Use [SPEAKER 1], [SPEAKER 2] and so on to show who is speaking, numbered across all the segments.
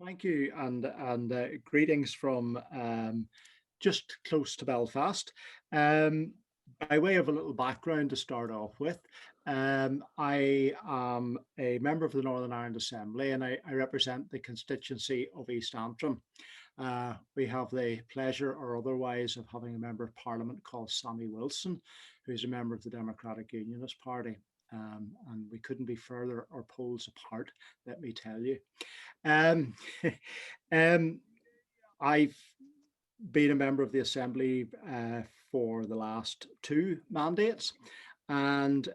[SPEAKER 1] Thank you, and greetings from just close to Belfast. By way of a little background to start off with, I am a member of the Northern Ireland Assembly, and I represent the constituency of East Antrim. We have the pleasure or otherwise of having a member of Parliament called Sammy Wilson, who's a member of the Democratic Unionist Party. And we couldn't be further our poles apart, let me tell you. Um, um, I've been a member of the Assembly for the last two mandates, and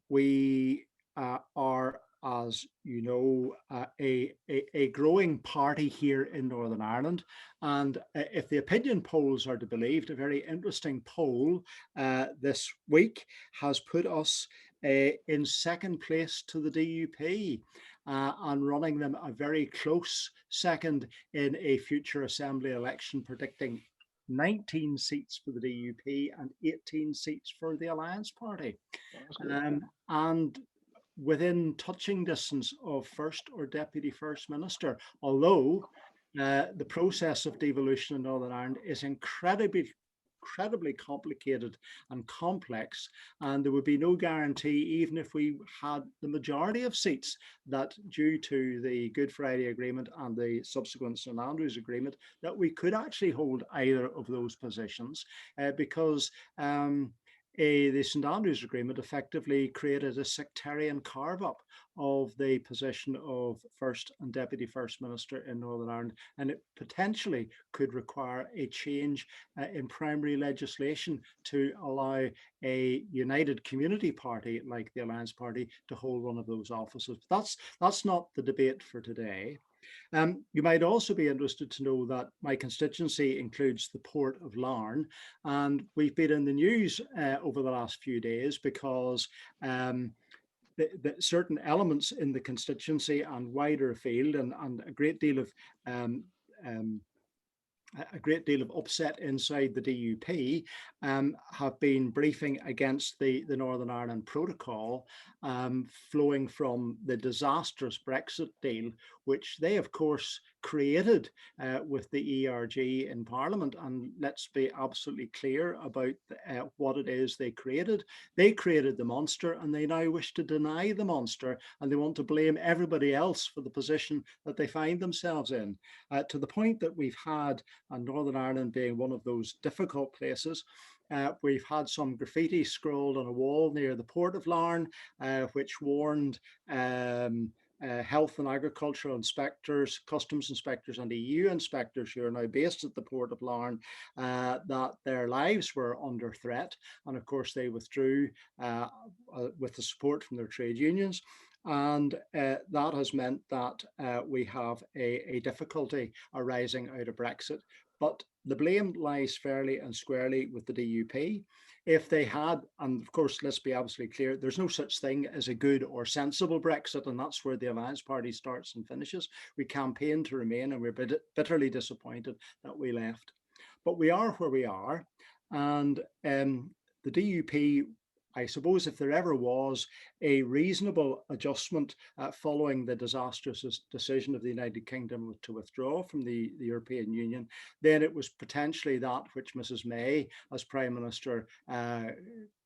[SPEAKER 1] we are, as you know, a growing party here in Northern Ireland. And if the opinion polls are to be believed, a very interesting poll this week has put us in second place to the DUP. And running them a very close second in a future Assembly election, predicting 19 seats for the DUP and 18 seats for the Alliance Party. And within touching distance of First or Deputy First Minister, although the process of devolution in Northern Ireland is incredibly complicated and complex, and there would be no guarantee, even if we had the majority of seats, that due to the Good Friday Agreement and the subsequent St Andrews Agreement, that we could actually hold either of those positions, because the St Andrews Agreement effectively created a sectarian carve-up of the position of First and Deputy First Minister in Northern Ireland, and it potentially could require a change in primary legislation to allow a united community party like the Alliance Party to hold one of those offices. That's not the debate for today. You might also be interested to know that my constituency includes the Port of Larne, and we've been in the news over the last few days because the certain elements in the constituency and wider afield, and a great deal of upset inside the DUP have been briefing against the Northern Ireland Protocol, flowing from the disastrous Brexit deal, which they, of course, created with the ERG in Parliament. And let's be absolutely clear about what it is they created. They created the monster, and they now wish to deny the monster, and they want to blame everybody else for the position that they find themselves in, to the point that we've had, and Northern Ireland being one of those difficult places, we've had some graffiti scrawled on a wall near the Port of Larne, which warned health and agricultural inspectors, customs inspectors and EU inspectors who are now based at the Port of Larne that their lives were under threat. And of course they withdrew with the support from their trade unions. And that has meant that we have a difficulty arising out of Brexit. But the blame lies fairly and squarely with the DUP. If they had, and of course, let's be absolutely clear, there's no such thing as a good or sensible Brexit, and that's where the Alliance Party starts and finishes. We campaigned to remain, and we're bitterly disappointed that we left. But we are where we are, and the DUP, I suppose, if there ever was a reasonable adjustment following the disastrous decision of the United Kingdom to withdraw from the European Union, then it was potentially that which Mrs May, as Prime Minister,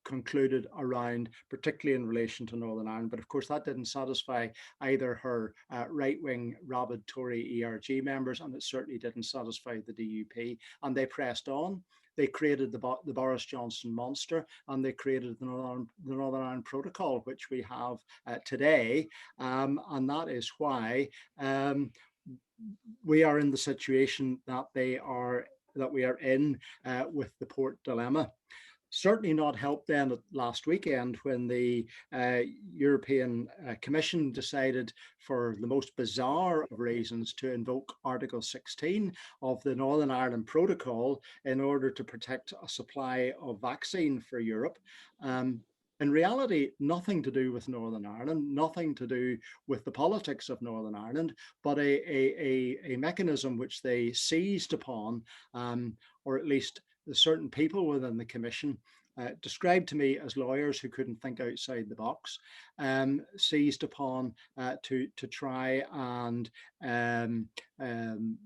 [SPEAKER 1] concluded around, particularly in relation to Northern Ireland. But of course, that didn't satisfy either her right-wing rabid Tory ERG members, and it certainly didn't satisfy the DUP, and they pressed on. They created the Boris Johnson monster, and they created the Northern Ireland Protocol, which we have today, and that is why we are in the situation that we are in with the port dilemma. Certainly not helped then last weekend when the European Commission decided, for the most bizarre of reasons, to invoke Article 16 of the Northern Ireland Protocol in order to protect a supply of vaccine for Europe. In reality, nothing to do with Northern Ireland, nothing to do with the politics of Northern Ireland, but a mechanism which they seized upon, or at least the certain people within the Commission, described to me as lawyers who couldn't think outside the box, seized upon to try and um, um,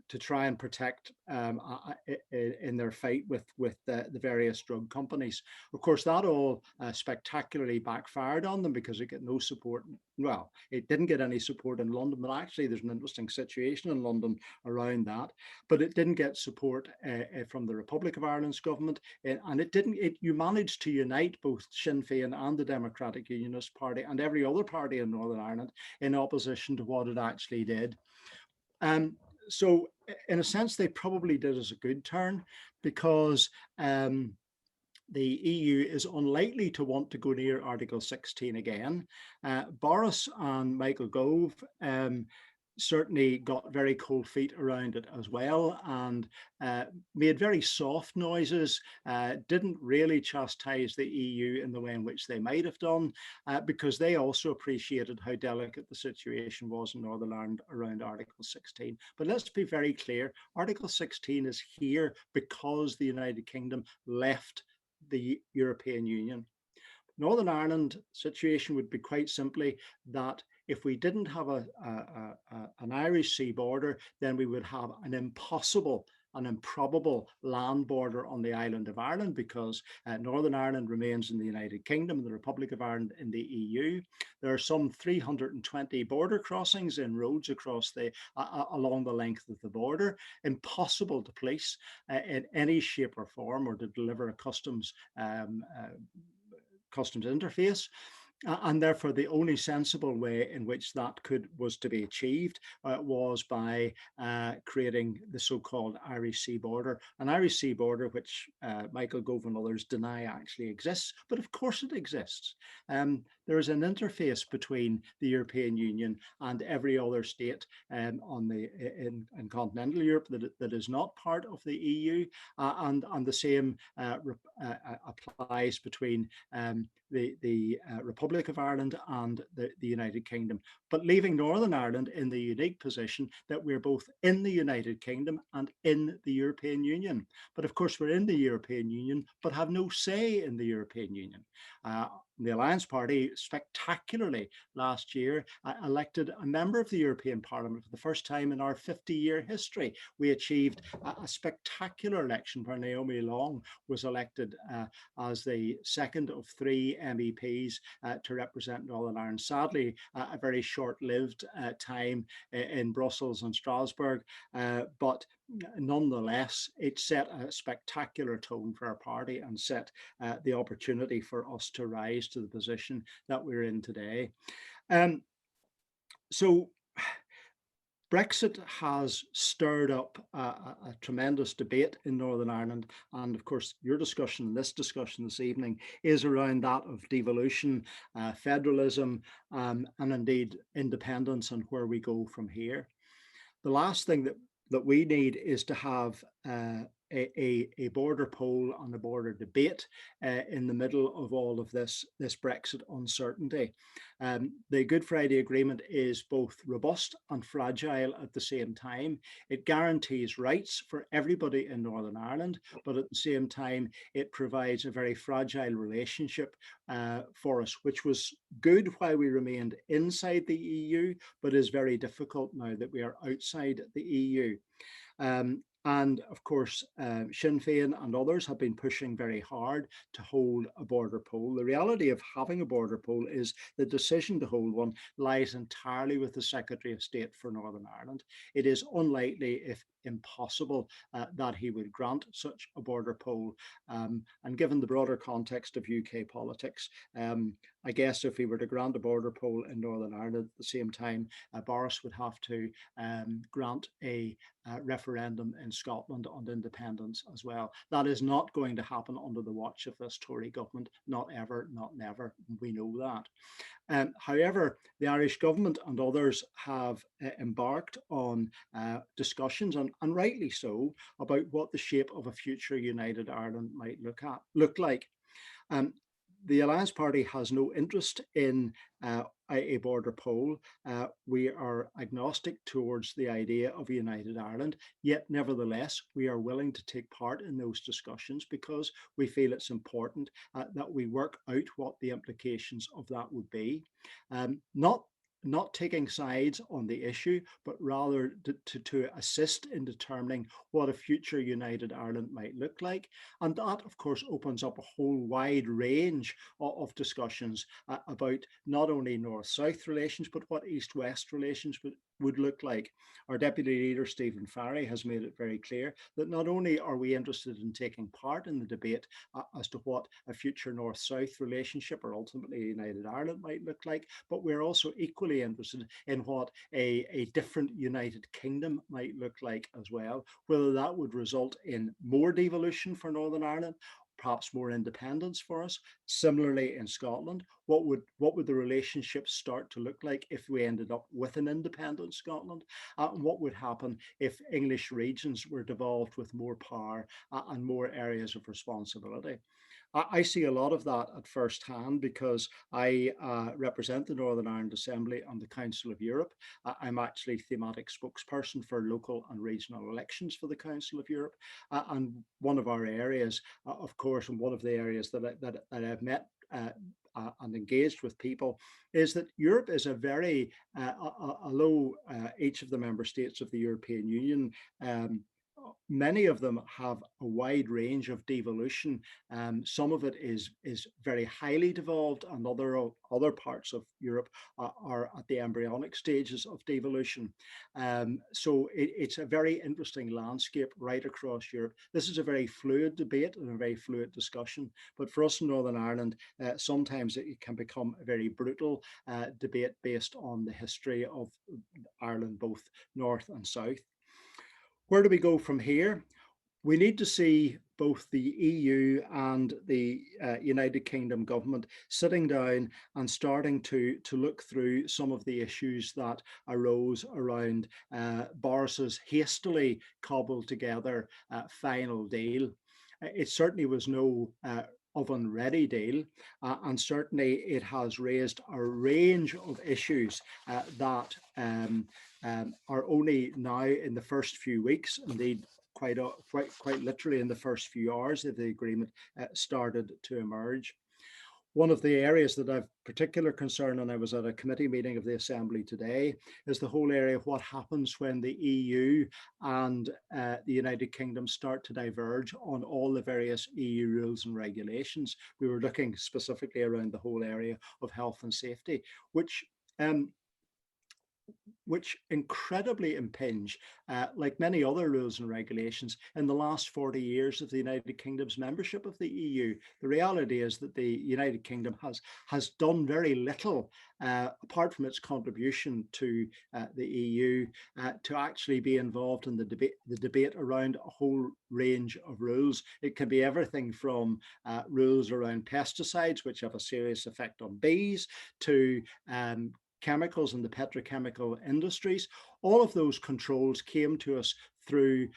[SPEAKER 1] to try and protect in their fight with the various drug companies. Of course, that all spectacularly backfired on them because it got no support. Well, it didn't get any support in London, but actually there's an interesting situation in London around that. But it didn't get support from the Republic of Ireland's government, and it didn't. You managed to unite both Sinn Féin and the Democratic Unionist Party and every other party in Northern Ireland in opposition to what it actually did. So in a sense, they probably did us a good turn because the EU is unlikely to want to go near Article 16 again. Boris and Michael Gove certainly got very cold feet around it as well, and made very soft noises, didn't really chastise the EU in the way in which they might have done, because they also appreciated how delicate the situation was in Northern Ireland around Article 16. But let's be very clear, Article 16 is here because the United Kingdom left the European Union. Northern Ireland situation would be quite simply that if we didn't have an Irish sea border, then we would have an impossible, an improbable land border on the island of Ireland, because Northern Ireland remains in the United Kingdom and the Republic of Ireland in the EU. There are some 320 border crossings in roads across along the length of the border, impossible to police in any shape or form, or to deliver a customs interface. And therefore, the only sensible way in which that was to be achieved was by creating the so-called Irish Sea border, an Irish Sea border which Michael Gove and others deny actually exists, but of course it exists. There is an interface between the European Union and every other state in continental Europe that is not part of the EU, and the same applies between the Republic of Ireland and the United Kingdom, but leaving Northern Ireland in the unique position that we're both in the United Kingdom and in the European Union. But of course, we're in the European Union, but have no say in the European Union. The Alliance Party spectacularly last year elected a member of the European Parliament for the first time in our 50-year history. We achieved a spectacular election where Naomi Long was elected as the second of 3 MEPs to represent Northern Ireland. Sadly, a very short-lived time in Brussels and Strasbourg, but nonetheless, it set a spectacular tone for our party and set the opportunity for us to rise to the position that we're in today. So Brexit has stirred up a tremendous debate in Northern Ireland, and of course your discussion, this discussion this evening, is around that of devolution, federalism, and indeed independence, and where we go from here. The last thing that we need is to have a border poll and a border debate in the middle of all of this Brexit uncertainty. The Good Friday Agreement is both robust and fragile at the same time. It guarantees rights for everybody in Northern Ireland, but at the same time, it provides a very fragile relationship for us, which was good while we remained inside the EU, but is very difficult now that we are outside the EU. And of course, Sinn Féin and others have been pushing very hard to hold a border poll. The reality of having a border poll is the decision to hold one lies entirely with the Secretary of State for Northern Ireland. It is unlikely, if impossible, that he would grant such a border poll. And given the broader context of UK politics, I guess if he were to grant a border poll in Northern Ireland at the same time, Boris would have to grant a referendum in Scotland on independence as well. That is not going to happen under the watch of this Tory government, not ever, not never. We know that. However, the Irish government and others have embarked on discussions, and rightly so, about what the shape of a future united Ireland might look like. The Alliance Party has no interest in a border poll. We are agnostic towards the idea of a united Ireland, yet nevertheless, we are willing to take part in those discussions because we feel it's important that we work out what the implications of that would be. Not taking sides on the issue, but rather to assist in determining what a future united Ireland might look like. And that, of course, opens up a whole wide range of discussions about not only north-south relations, but what east-west relations would look like. Our Deputy Leader, Stephen Farry, has made it very clear that not only are we interested in taking part in the debate as to what a future north-south relationship or ultimately a united Ireland might look like, but we're also equally interested in what a different United Kingdom might look like as well, whether that would result in more devolution for Northern Ireland, perhaps more independence for us. Similarly in Scotland, what would the relationship start to look like if we ended up with an independent Scotland? And what would happen if English regions were devolved with more power and more areas of responsibility? I see a lot of that at first hand because I represent the Northern Ireland Assembly on the Council of Europe. I'm actually thematic spokesperson for local and regional elections for the Council of Europe. And one of our areas, of course, and one of the areas that I've met and engaged with people is that Europe is a very, although each of the member states of the European Union many of them have a wide range of devolution. Some of it is very highly devolved, and other parts of Europe are at the embryonic stages of devolution. So it's a very interesting landscape right across Europe. This is a very fluid debate and a very fluid discussion. But for us in Northern Ireland, sometimes it can become a very brutal debate based on the history of Ireland, both north and south. Where do we go from here? We need to see both the EU and the United Kingdom government sitting down and starting to look through some of the issues that arose around Boris's hastily cobbled together final deal. It certainly was no oven-ready deal, and certainly it has raised a range of issues that are only now in the first few weeks, indeed quite literally in the first few hours of the agreement started to emerge. One of the areas that I've particular concern, and I was at a committee meeting of the Assembly today, is the whole area of what happens when the EU and the United Kingdom start to diverge on all the various EU rules and regulations. We were looking specifically around the whole area of health and safety, which incredibly impinge, like many other rules and regulations, in the last 40 years of the United Kingdom's membership of the EU. The reality is that the United Kingdom has done very little, apart from its contribution to the EU, to actually be involved in the debate around a whole range of rules. It can be everything from rules around pesticides, which have a serious effect on bees, to chemicals in the petrochemical industries. All of those controls came to us through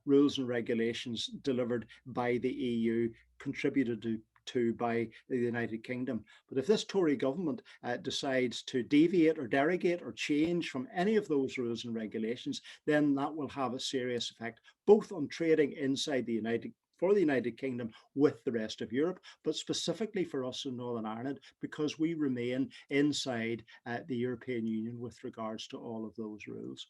[SPEAKER 1] rules and regulations delivered by the EU, contributed to by the United Kingdom. But if this Tory government decides to deviate or derogate or change from any of those rules and regulations, then that will have a serious effect both on trading inside the United Kingdom with the rest of Europe, but specifically for us in Northern Ireland, because we remain inside the European Union with regards to all of those rules.